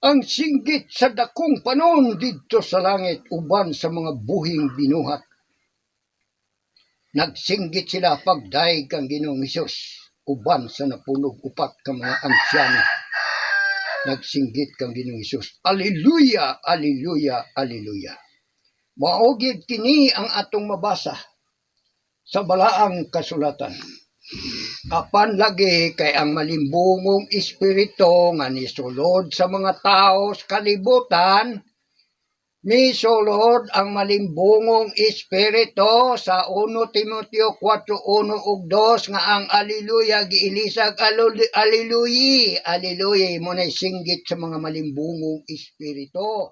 Ang singgit sa dakong panon didto sa langit uban sa mga buhing binuhat. Nagsinggit sila pagdaig kang Ginoong Hesus uban sa napulog upat ka mga ansyano. Nagsinggit kang Ginoong Hesus. Alleluia, alleluia, alleluia. Maugid kini ang atong mabasa sa balaang kasulatan. Apan lagi kay ang malimbungong espiritu nga nisulod sa mga tao sa kalibutan, misulod ang malimbungong espiritu sa 1 Timoteo 4:1 ug 2 nga ang alleluia giilisag alleluia, alleluia mo na singgit sa mga malimbungong espiritu.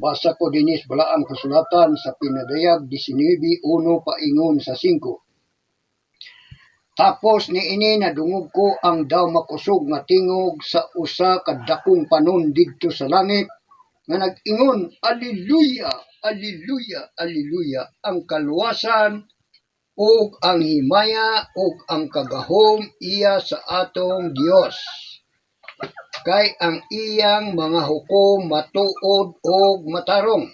Basa ko dinis balaang kasulatan sa pinadayag 19:1 paingon sa 5. Tapos niini nadungog ko ang daw makusog nga tingog sa usa ka dakong panon didto sa langit nga nag-ingon, alleluia, alleluia, alleluia, ang kaluwasan ug ang himaya ug ang kagahom iya sa atong Dios. Kay ang iyang mga hukom matuod ug matarong.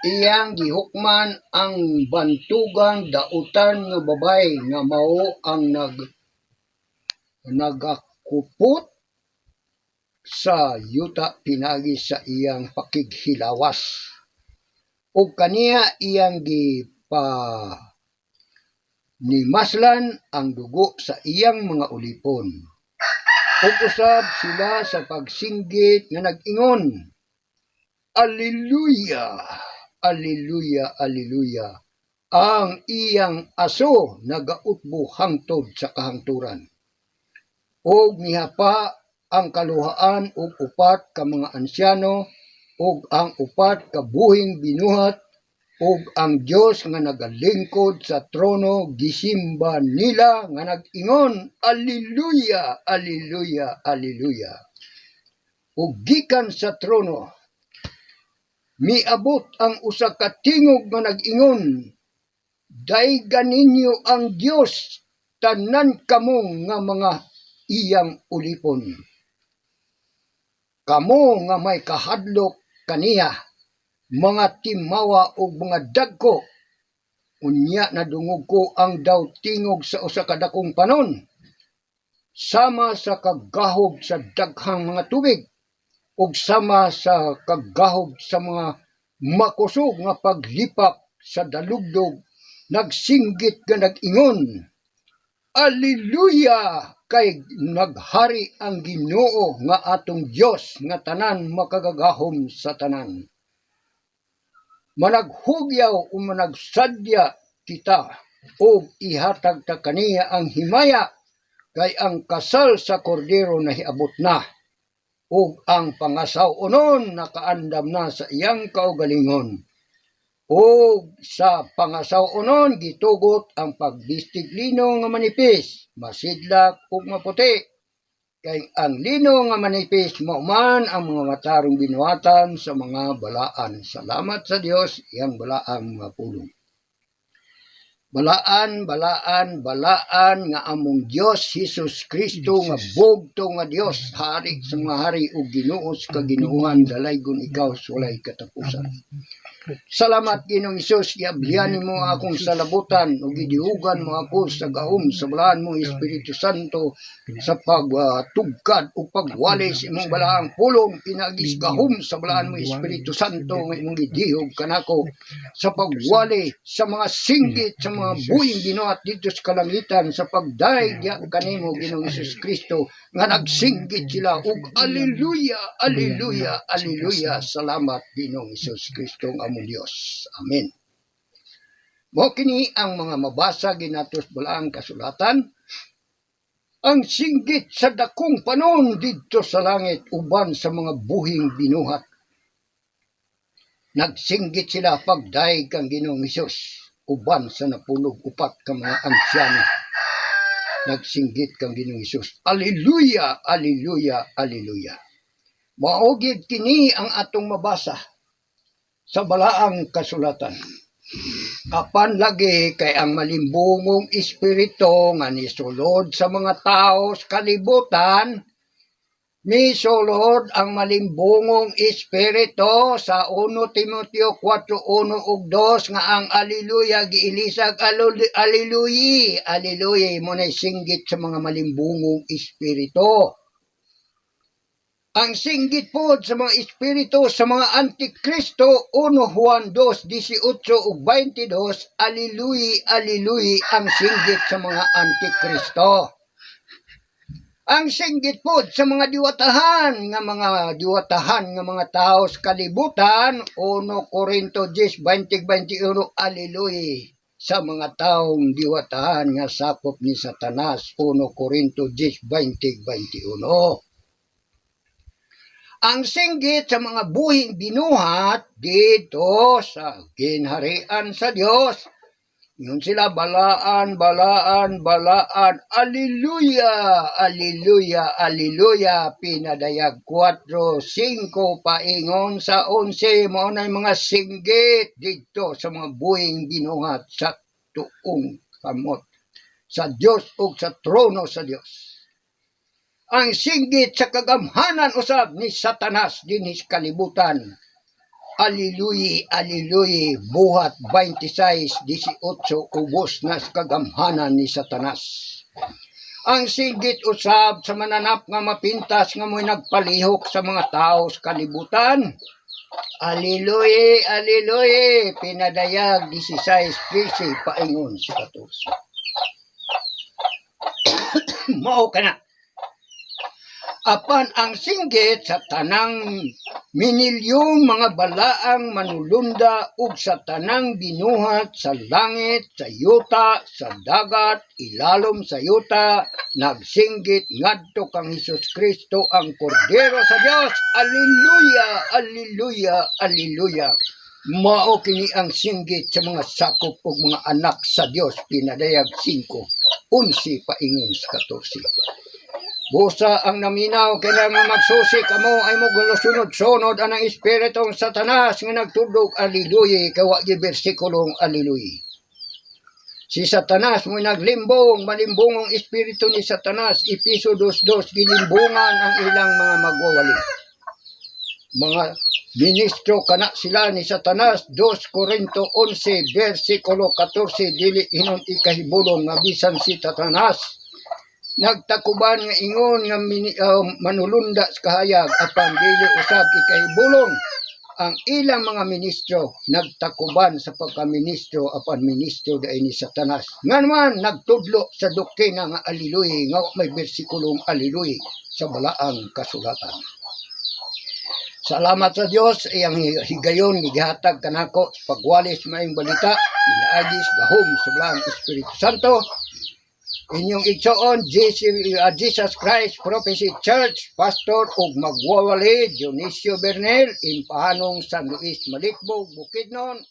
Iyang gihukman ang bantugang dautan nga babay nga mao ang nagakupot sa yuta pinagi sa iyang pakighilawas. Ug kaniya iyang nimaslan ang dugo sa iyang mga ulipon. Ug usab sila sa pagsinggit nga nag-ingon, alleluia, alleluia, alleluia. Ang iyang aso nagautbo hangtod sa kahangturan. Ug nihapa ang kaluhaan ug upat ka mga ansyano ug ang upat ka buhing binuhat ug ang Dios nga nagalingkod sa trono gisimba nila nga nag-ingon, alleluia, alleluia, alleluia. Ug gikan sa trono miabot ang usa ka tingog nga nag-ingon, daygan ninyo ang Dios tanan kamo nga mga iyang ulipon. Kamo nga may kahadlok kaniya, mga timawa o mga dagko. Unya nadungog ko ang daw tingog sa usa ka dakong panon, sama sa kagahog sa daghang mga tubig, ug sama sa kagahog sa mga makusog nga paglipak sa dalugdog, nagsinggit nga nag-ingon, alleluia, kay naghari ang Ginoo nga atong Dios nga tanan makagagahom sa tanan. Managhugyaw o managsadya kita o ihatag ta kaniya ang himaya kay ang kasal sa kordero nahiabot na ug ang pangasaw-unon nakaandam na sa iyang kaugalingon. Ug sa pangasaw-unon gitugot ang pagbistig lino nga manipis, masidlak ug maputi. Kay ang lino nga manipis mao man ang mga matarong binuhatan sa mga balaan. Salamat sa Dios iyang balaang mga pulong. Balaan, balaan, balaan nga among Dios Hesus Kristo nga bugto nga Dios, hari sa mga hari ug Ginoo sa kaginuohan, dalaygon ikaw sa walay katapusan. Salamat Ginoong Hesus, iablianin mo akong salabutan ug gidiugan mo ako sa gahom sa balahan mo Espiritu Santo sa pagtugkad o pagwali sa imong balaang pulong, pinagis gahom sa balahan mo Espiritu Santo nga imong gidihog kanako sa pagwali sa mga singgit sa mga buhing binuhat dito sa kalangitan sa pagdaig kanimo Ginoong Hesus Kristo nga nagsinggit sila ug alleluia, alleluia, alleluia. Salamat Ginoong Hesus Kristo ang among Dios. Amen. Mo kini ang mga mabasa ginatos balaang kasulatan. Ang singgit sa dakong panon didto sa langit uban sa mga buhing binuhat. Nagsinggit sila pagdaig kang Ginoong Hesus uban sa napulog upat ka mga ansyano. Nagsinggit kang Ginoong Hesus. Alleluia, alleluia, alleluia. Maugid kini ang atong mabasa sa balaang kasulatan. Apan lagi kay ang malimbungong espiritu nga nisulod sa mga tao sa kalibutan, misulod ang malimbungong espiritu sa 1 Timoteo 4:1 ug 2 nga ang aliluya giilisag aliluyi, aliluyi mo na singgit sa mga malimbungong espiritu. Ang singgit po sa mga espiritu sa mga antikristo 1 Juan 2:18 ug 22, aliluyi, aliluyi ang singgit sa mga antikristo. Ang singgit po sa mga diwatahan nga mga tao sa kalibutan 1 Corinto 10:20-21, aliluyi sa mga taong diwatahan nga sakop ni Satanas 1 Corinto 10:20-21. Ang singgit sa mga buhing binuhat dito sa ginharian sa Dios, yun sila balaan, balaan, balaan, aliluya, aliluya, aliluya, pinadayag 4:5 paingon sa 11, mo na mga singgit dito sa mga buhing binuhat sa tuong kamot sa Dios ug sa trono sa Dios. Ang singgit sa kagamhanan usab ni Satanas dinhi sa kalibutan, aliluyi, aliluyi, buhat 26:18, ubos na sa kagamhanan ni Satanas. Ang singgit usab sa mananap nga mapintas nga mo'y nagpalihok sa mga tao sa kalibutan, aliluyi, aliluyi, pinadayag 16:13 paingon sa 14. Mao kana. Apan ang singgit sa tanang minilyong mga balaang manulunda ug sa tanang binuhat sa langit, sa yuta, sa dagat, ilalom sa yuta, nagsinggit ngadto kang Hesus Kristo ang kordero sa Dios. Alleluia, alleluia, alleluia. Mao kini ang singgit sa mga sakop ug mga anak sa Dios, pinadayag 5:11 paingon sa 14. Busa ang naminaw kaya nga magsusi kamo ay mo gulusunod-sunod anang espiritong Satanas nga nagtudlog aliluyi kawa gi bersikulong aliluyi. Si Satanas mo naglimbong, malimbungong espiritu ni Satanas, Episo 2:2, gilimbungan ang ilang mga magwawali. Mga ministro kana sila ni Satanas, 2 Corinto 11 versikulo 14, dili inon ikahibulong nga bisan si Satanas nagtakuban nga ingon nga manulunda sa kahayag apan dili usab ikahibulong ang ilang mga ministro nagtakuban sa pagkaministro apan ministro dai ni Satanas nga naman nagtudlo sa doktrina nga aliluyi nga may bersikulong aliluyi sa balaang kasulatan. Salamat sa Dios iyang higayon gihatag kanako sa pagwalis maayong balita inaagis gahom sa balaang Espiritu Santo. Inyong igsoon, Jesus Christ Prophecy Church, Pastor ug magwawali, Dionisio Bernel, Impahanong San Luis, Malitbog, Bukidnon,